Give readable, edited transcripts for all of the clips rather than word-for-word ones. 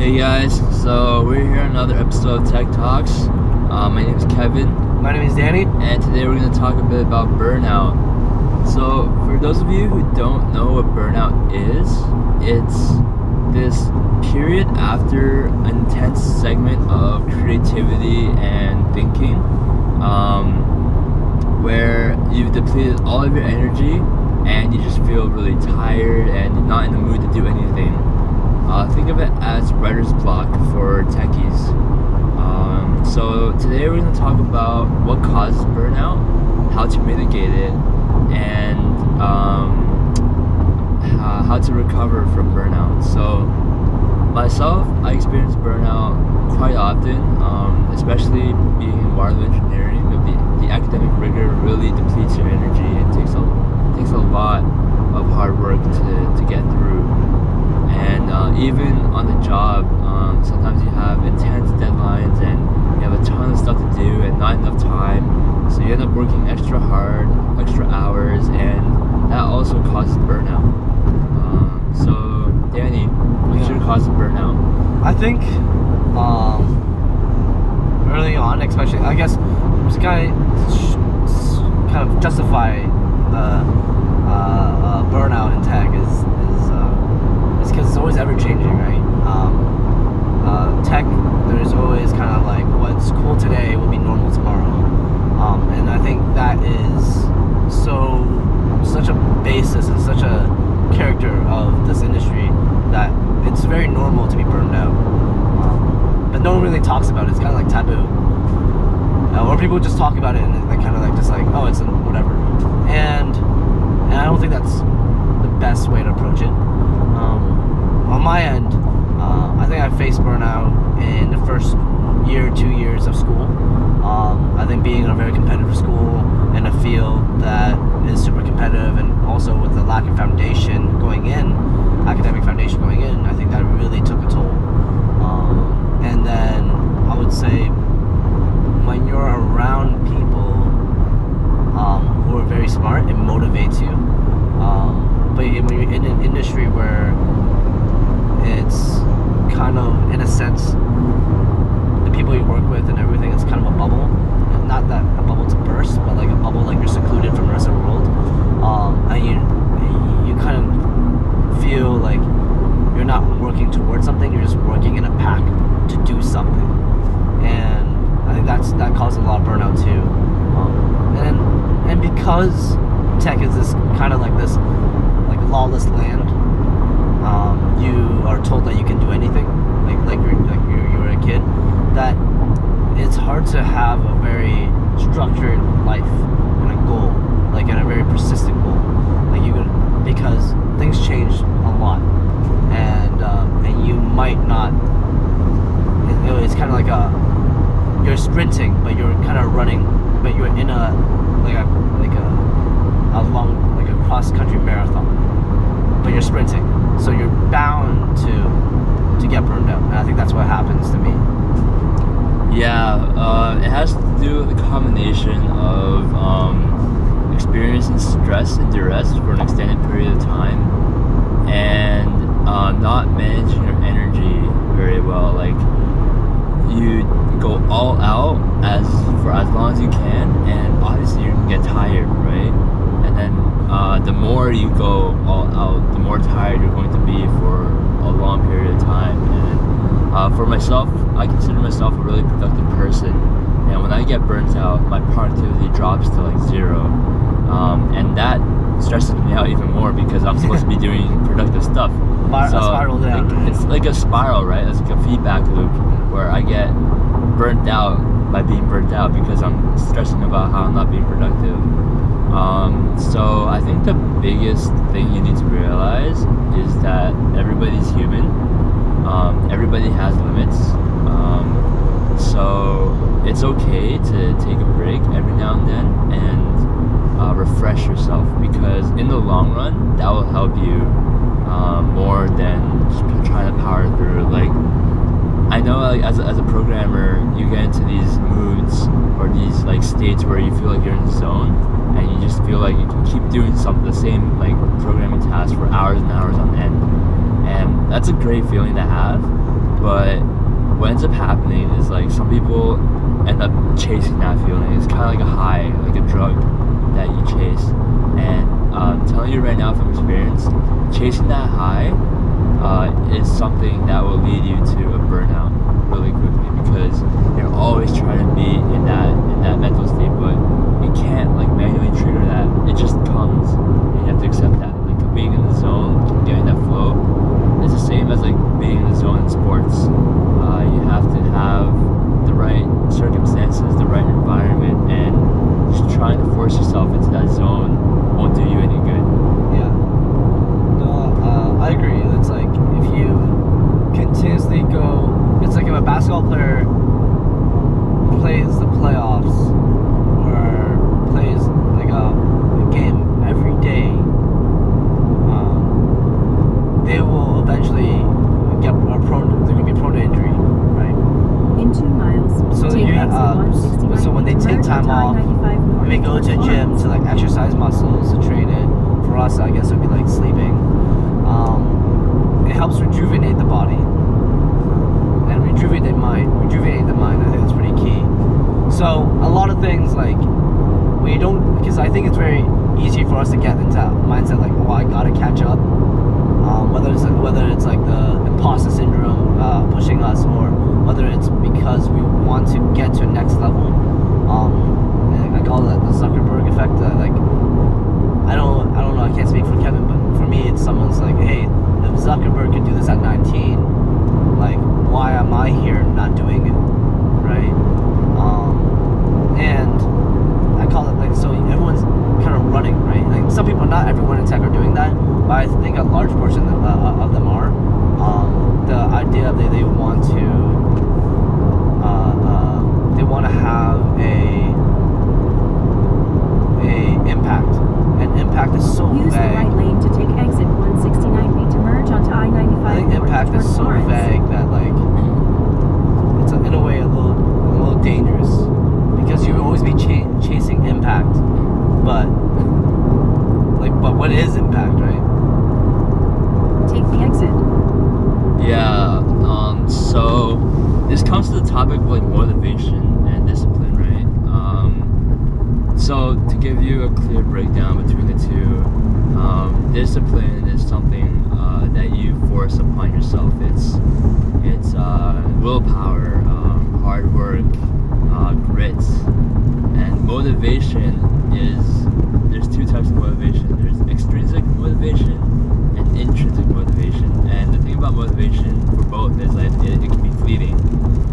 Hey guys, so we're here on another episode of Tech Talks. My name is Kevin. My name is Danny. And today we're going to talk a bit about burnout. So for those of you who don't know what burnout is, it's this period after an intense segment of creativity and thinking, where you've depleted all of your energy and you just feel really tired and you're not in the mood to do anything. Think of it as writer's block for techies. So today we're going to talk about what causes burnout, how to mitigate it, and how to recover from burnout. So myself, I experience burnout quite often, especially being in wireless engineering. The academic rigor really depletes your energy. It takes a lot of hard work to get through. And even on the job, sometimes you have intense deadlines and you have a ton of stuff to do and not enough time. So you end up working extra hard, extra hours, and that also causes burnout. So Danny, what's your cause of burnout? I think early on, especially, I guess, this guy kind of justify the burnout in tech is because it's always ever changing, right? Tech, there's always kind of like what's cool today will be normal tomorrow, and I think that is such a basis and such a character of this industry that it's very normal to be burned out, but no one really talks about it. It's kind of like taboo, or people just talk about it and they kind of like just like, oh, it's whatever, and I don't think that's the best way to approach it. On my end, I think I faced burnout in the first year, 2 years of school. I think being in a very competitive school in a field that is super competitive, and also with the lack of foundation going in, academic foundation going in, I think that really took a toll. And then I would say when you're around people who are very smart, it motivates you. But when you're in an industry where it's kind of, in a sense, the people you work with and everything, it's kind of a bubble. Not that a bubble to burst, but like a bubble, like you're secluded from the rest of the world. And you kind of feel like you're not working towards something, you're just working in a pack to do something. And I think that causes a lot of burnout too. And because tech is this kind of like this like lawless land, you are told that you can do anything, like you're a kid, that it's hard to have a very structured life and a goal, like and a very persistent goal, because things change a lot, and you might not. It's kind of like you're sprinting, but you're kind of running, but you're in a long, like a cross country marathon, but you're sprinting. So you're bound to get burned out, and I think that's what happens to me. Yeah, it has to do with a combination of experiencing stress and duress for an extended period of time, and not managing your energy very well. Like, you go all out for as long as you can, and obviously you can get tired, right? And then the more you go all out, the more tired you're going to be for a long period of time. And for myself, I consider myself a really productive person, and when I get burnt out, my productivity drops to like zero, and that stresses me out even more because I'm supposed to be doing productive stuff. A spiral down. It's like a spiral, right? It's like a feedback loop where I get burnt out by being burnt out because I'm stressing about how I'm not being productive. So I think the biggest thing you need to realize is that everybody's human. Everybody has limits. So it's okay to take a break every now and then and refresh yourself, because in the long run, that will help you more than trying to power through. Like, I know, like, as a programmer, you get into these moods or these like states where you feel like you're in the zone, and you just feel like you can keep doing the same like programming tasks for hours and hours on end, and that's a great feeling to have. But what ends up happening is like some people end up chasing that feeling. It's kind of like a high, like a drug that you chase. And I'm telling you right now from experience, chasing that high is something that will lead you to a burnout really quickly, because you're always trying to be in that mental state, but you can't like manually trigger that. It just comes, and you have to accept that. Like being in the zone, getting that flow, it's the same as like being in the zone in sports. You have to have the right circumstances, the right environment, and just trying to force yourself into that zone won't do you any good. Yeah. No, I agree. It's like if you continuously go, it's like if a basketball player plays the playoffs or plays like a game every day, they will eventually get prone. They're gonna be prone to injury, right? In 2 miles. So so when they take time off, when they go to a gym to like exercise muscles, to train it. For us, I guess it would be like sleeping. It helps rejuvenate the body and rejuvenate the mind. I think that's pretty key. So a lot of things like when you don't, because I think it's very easy for us to get into a mindset like, oh, I gotta catch up. Whether it's like the imposter syndrome pushing us, or whether it's because we want to get to a next level. I call it the Zuckerberg effect. Like I don't know. I can't speak for Kevin, but for me, it's someone's like, hey, if Zuckerberg could do this at 19, like why am I here not doing it, right? And I call it like, so everyone's kind of running, right? Like some people, not everyone in tech are doing that, but I think a large portion of them are. The idea that they want to have a impact, and impact is so Use vague. the right lane to take exit 169B to merge onto I-95. I think impact is so vague that like it's in a way a little dangerous, because you will always be chasing impact, but what is impact, right? Take the exit. Yeah. So this comes to the topic of like motivation and discipline, right? So to give you a clear breakdown between the two, discipline is something that you force upon yourself. It's willpower, hard work, grit, and motivation there's two types of motivation. There's extrinsic motivation and intrinsic motivation. And the thing about motivation for both is that it can be fleeting,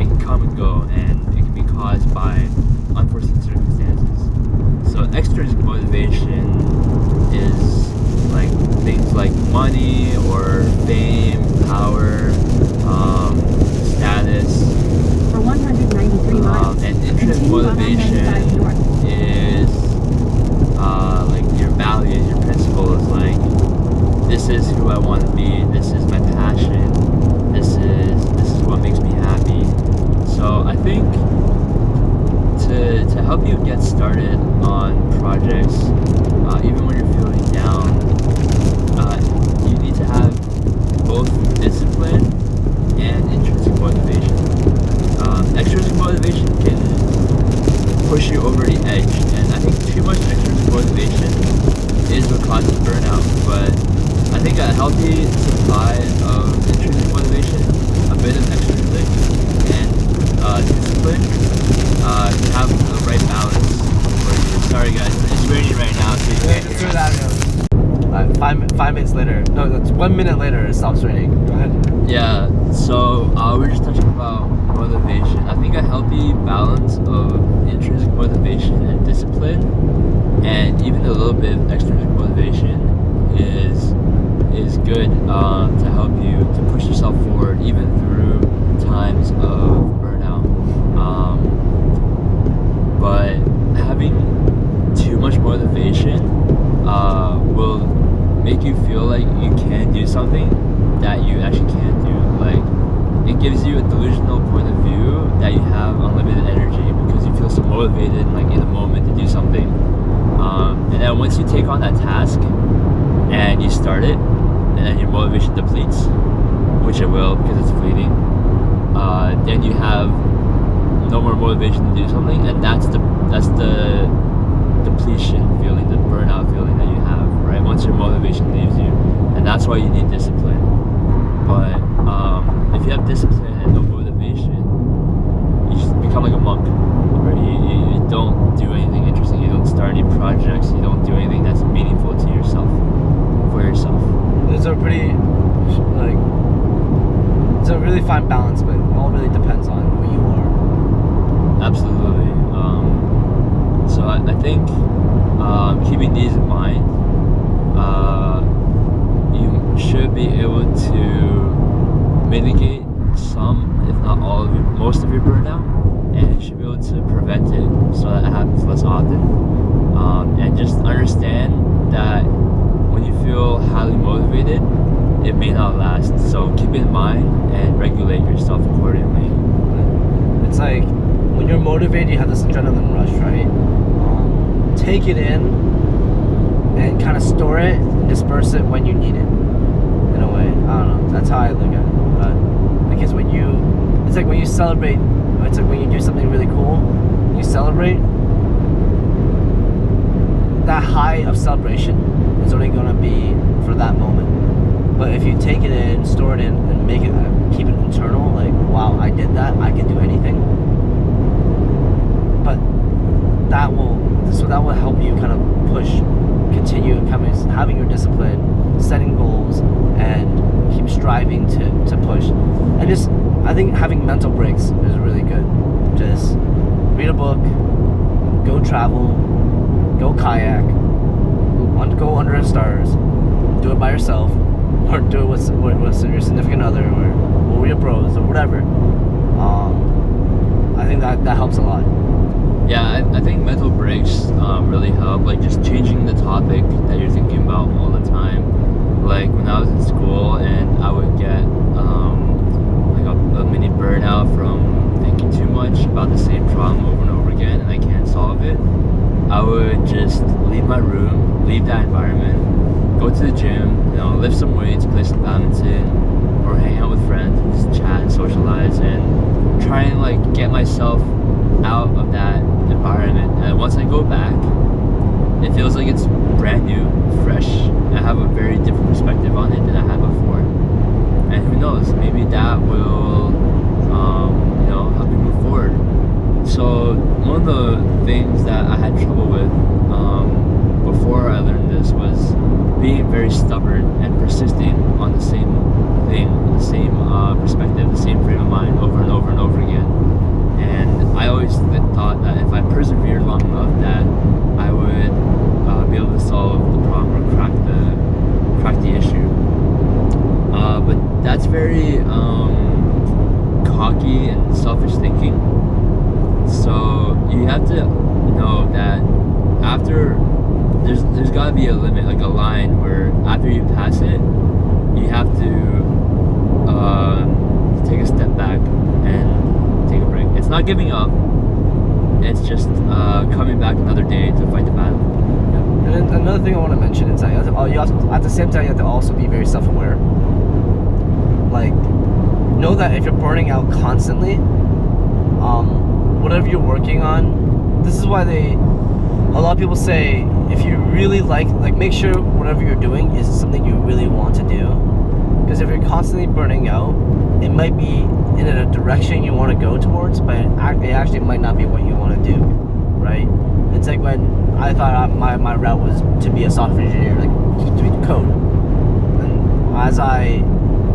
it can come and go, and it can be caused by unforeseen circumstances. So extrinsic motivation is like things like money or fame, power, status. For 193 miles. And intrinsic motivation is like your values, your principles, like this is who I want to be, this is my passion, this is what makes me happy. So I think to help you get started on projects, even when you're feeling down, you need to have both discipline and intrinsic motivation. Extrinsic motivation can push you over the edge, and I think too much extrinsic motivation is what causes burnout. But I think a healthy supply of intrinsic motivation, a bit of extrinsic, and discipline can have the right balance for you. Sorry guys, it's raining right now, so you can't hear us. 5 minutes later, no, that's 1 minute later, it stops raining. Go ahead. Yeah, so we're just talking about motivation. I think a healthy balance of intrinsic motivation and discipline, and even a little bit of extrinsic motivation is good to help you to push yourself forward even through times of burnout. But having too much motivation will make you feel like you can do something that you actually can't do. Like, it gives you a delusional point of view that you have unlimited energy because you feel so motivated, like in the moment, to do something. And then once you take on that task and you start it, and then your motivation depletes, which it will because it's fleeting, then you have no more motivation to do something, and that's the depletion feeling, the burnout feeling that you have, right? Once your motivation leaves you, and that's why you need discipline. But if you have discipline and no motivation, you just become like a monk, right? You don't do anything interesting. You don't start any projects. You don't do anything that's meaningful to yourself, for yourself. It's a pretty it's a really fine balance, but it all really depends on who you are. Absolutely. So I think keeping these in mind, you should be able to mitigate some, if not all of most of your burnout, and you should be able to prevent it so that it happens less often. And just understand that when you feel highly motivated, it may not last. So keep it in mind and regulate yourself accordingly. It's like when you're motivated, you have this adrenaline rush, right? Take it in and kind of store it, disperse it when you need it. In a way, I don't know. That's how I look at it. Because it's like when you celebrate. It's like when you do something really cool, you celebrate. That high of celebration is only gonna be for that moment. But if you take it in, store it in, and make it, keep it internal, like, wow, I did that, I can do anything. But that will help you kind of push, continue having your discipline, setting goals, and keep striving to push. And just, I think having mental breaks is really good. Just read a book, go travel, go kayak, go under the stars, do it by yourself, or do it with your significant other, or with your bros, or whatever. I think that helps a lot. Yeah, I think mental breaks really help, like just changing the topic that you're thinking about all the time. Like when I was in school and I would get like a mini burnout from thinking too much about the same problem over and over again, and I can't solve it, I would just leave my room, leave that environment, go to the gym, lift some weights, play some badminton, or hang out with friends and just chat and socialize, and try and like get myself out of that environment. And once I go back, it feels like it's brand new, fresh. I have a very different perspective on it than I had before. And who knows, maybe that will help me move forward. So one of the things that I had trouble with before I learned this was being very stubborn and persisting on the same thing, the same perspective, the same frame of mind over and over and over again. And I always thought that if I persevered long enough, that I would be able to solve the problem or crack the issue. But that's very cocky and selfish thinking. So you have to know that after there's got to be a limit, like a line where after you pass it, you have to take a step back and take a break. It's not giving up. It's just coming back another day to fight the battle. Yeah. And another thing I want to mention is that you also, at the same time, you have to also be very self-aware. Like, know that if you're burning out constantly, whatever you're working on, this is why a lot of people say, if you really like make sure whatever you're doing is something you really want to do. Because if you're constantly burning out, it might be in a direction you want to go towards, but it actually might not be what you want to do, right? It's like when I thought my route was to be a software engineer, like to be code. And as I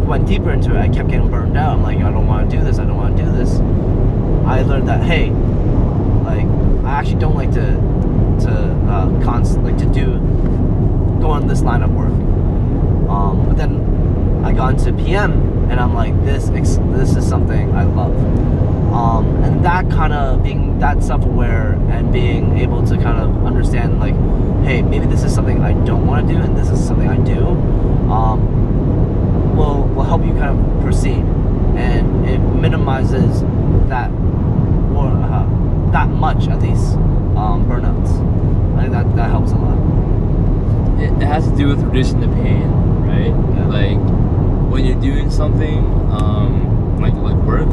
went deeper into it, I kept getting burned out. I'm like, I don't want to do this, I don't want to do this. I learned that, hey, like, I actually don't like to go on this line of work. But then I got into PM, and I'm like, this is something I love. And that kind of being that self-aware and being able to kind of understand, like, hey, maybe this is something I don't want to do, and this is something I do, will help you kind of proceed, and it minimizes that, or that much at least, burnouts. I think that helps a lot. It has to do with reducing the pain, right? Yeah. Like, when you're doing something like work,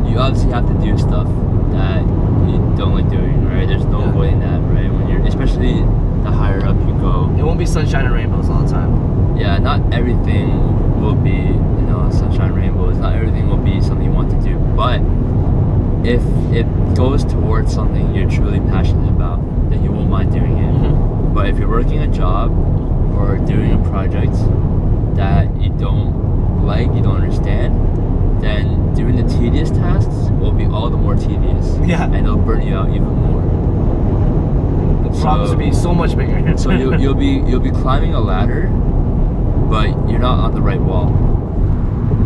you obviously have to do stuff that you don't like doing, right? There's no avoiding that, right? When you're, especially the higher up you go, it won't be sunshine and rainbows all the time. Yeah, not everything will be, sunshine and rainbows. Not everything will be something you want to do. But if it goes towards something you're truly passionate about, then you won't mind doing it. Mm-hmm. But if you're working a job or doing a project that you don't like, you don't understand, then doing the tedious tasks will be all the more tedious. Yeah. And it'll burn you out even more. The problems will be so much bigger. So you'll be climbing a ladder, but you're not on the right wall.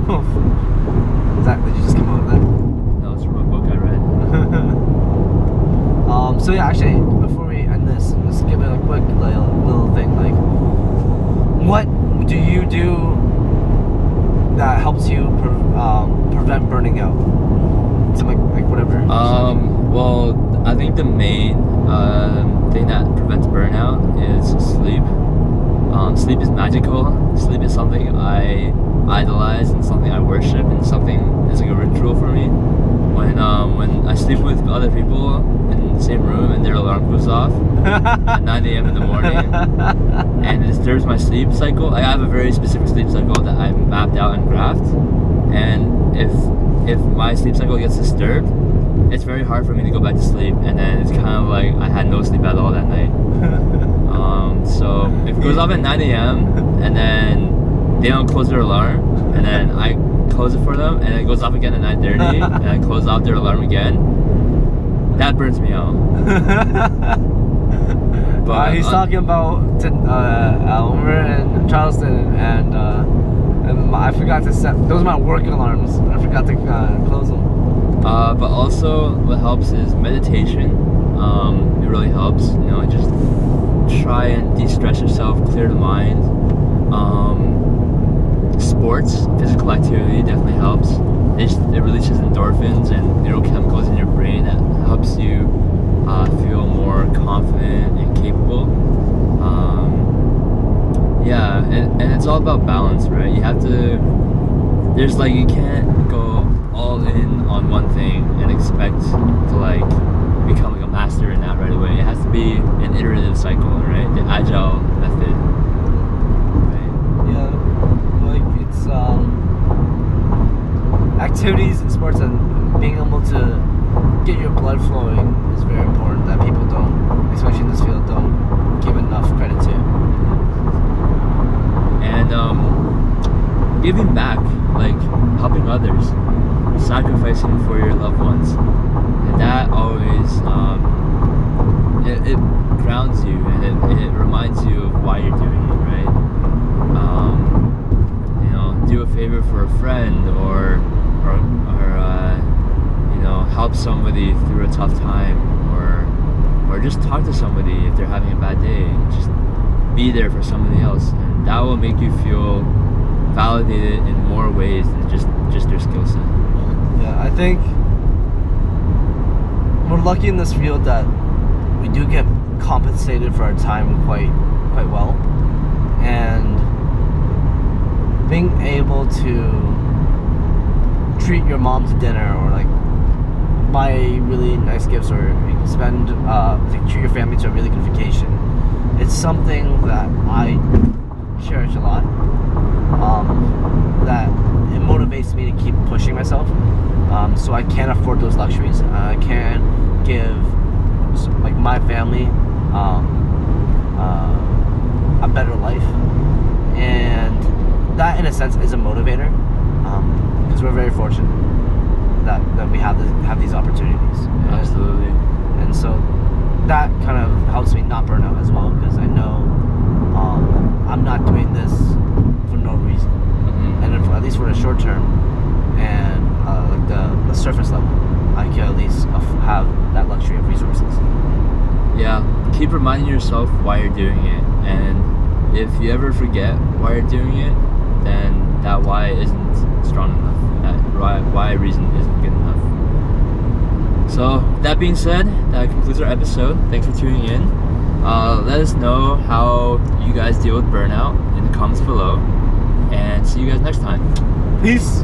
Did you just come up with that? That was from a book I read. So yeah, actually, before we end this, let's give it a quick little thing. Like, what do you do that helps you prevent burning out? So like whatever. Well, I think the main thing that prevents burnout is sleep. Sleep is magical. Sleep is something I idolize and something I worship and something is like a ritual for me. When I sleep with other people in the same room and their alarm goes off at 9 a.m. in the morning and it disturbs my sleep cycle. I have a very specific sleep cycle that I mapped out and graphed, and if my sleep cycle gets disturbed, it's very hard for me to go back to sleep, and then it's kind of like I had no sleep at all that night. So if it goes off at 9 a.m. and then they don't close their alarm, and then I close it for them, and it goes off again at 9:30, and I close off their alarm again, that burns me out. But he's talking about Elmer and Charleston, and I forgot to set. Those are my work alarms. I forgot to close them. But also, what helps is meditation. It really helps. Just try and de-stress yourself, clear the mind. Sports, physical activity definitely helps. It releases endorphins and neurochemicals in your brain that helps you feel more confident and capable. And it's all about balance, right? You have to. You can't go all in on one thing and expect to become a master in that right away. It has to be an iterative cycle, right? The agile method. Activities and sports and being able to get your blood flowing is very important, that people don't, especially in this field, don't give enough credit to. And giving back, helping others, sacrificing for your loved ones, and that always it grounds you, and it reminds you of why you're doing it, right? Do a favor for a friend, or help somebody through a tough time, or just talk to somebody if they're having a bad day. Just be there for somebody else, and that will make you feel validated in more ways than just your skill set. Yeah, I think we're lucky in this field that we do get compensated for our time quite well, and being able to treat your mom to dinner, or buy really nice gifts, or spend treat your family to a really good vacation, it's something that I cherish a lot. That it motivates me to keep pushing myself, so I can afford those luxuries. I can give my family a better life, and that in a sense is a motivator, because we're very fortunate that we have these opportunities. Absolutely. And so that kind of helps me not burn out as well, because I know I'm not doing this for no reason. Mm-hmm. And at least for the short term and the surface level, I can at least have that luxury of resources. Yeah, keep reminding yourself why you're doing it, and if you ever forget why you're doing it, then that why isn't strong enough. That why reason isn't good enough. So that being said, that concludes our episode. Thanks for tuning in. Let us know how you guys deal with burnout in the comments below. and see you guys next time. Peace.